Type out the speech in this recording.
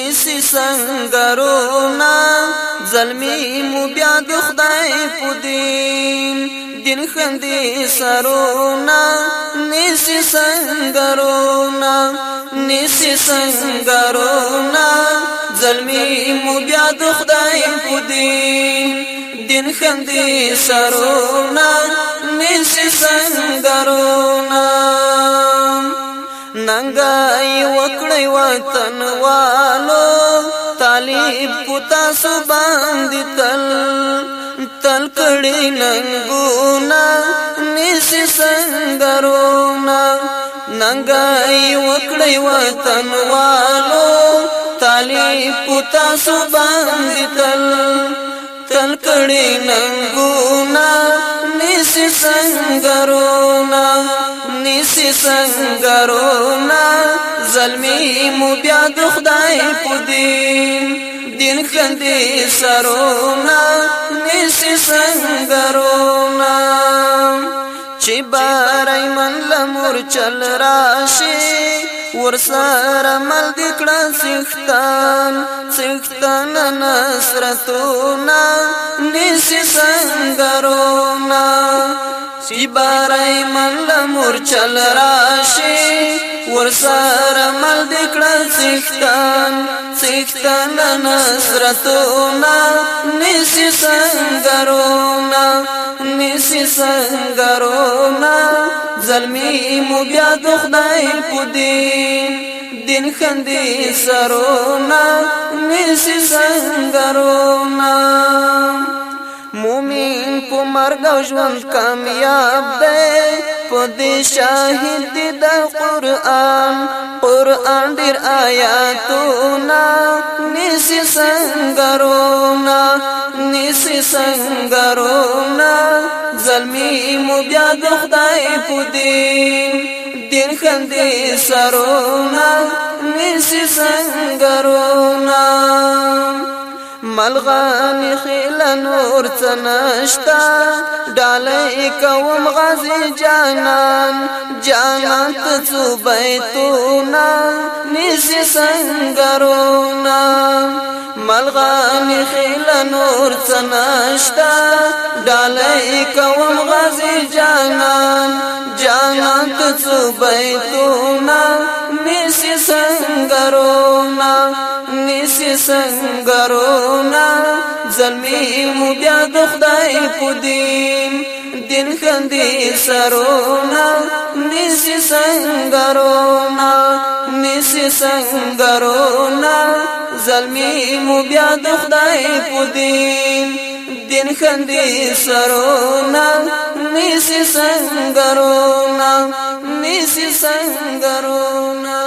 نیسی سنگرونا ظلمی مو بیا د خدای په دین خندي سرونا نیسی سنگرونا نیسی سنگرونا ظلمی مو بیا د خدای په دین خندي سرونا نیسی سنگرونا ننګای وکړی وطن والو طالب کو تاسو باندې تل کړي ننګونا نیسی سنگرونا ننګای وکړی وطن والو طالب کو تاسو باندې تل کړي ننګونا نیسی سنگرونا نیسی سنگرونا ظلمی مو بیا د خدای په دین خندي سرونا نیسی سنگرونا چې بارای من لمور چل راشي ورسره مل دکړه سختان نصرتونا نیسی سنگرونا چې بارای من لمور چل راشي ورسره مل دکړه سختان نصرتونا نیسی سنگرونا نیسی سنگرونا ظلمی مو بیا د خدای په دین خندي سرونا نیسی سنگرونا مومن په مرګ او ژوند کامیاب دی په دې شاهد دی د قرآن ډیر آیاتونه نیسی سنگرونا نیسی سنگرونا ظلمی مو بیا د خدای په دین خندي سرونا نیسی سنگرونا ملغانی خیل نور تنشتا ڈالی کوم غازی جانان تسو بیتونا نیسی سنگرونا ملغانی خیل نور تنشتا ڈالی کوم غازی جانان تسو بیتونا نیسی سنگرونا نیسی سنگرونا ظلمی مو بیا د خدای په دین خندي سرونا نیسی سنگرونا نیسی سنگرونا ظلمی مو بیا د خدای په دین خندي سرونا نیسی سنگرونا نیسی سنگرونا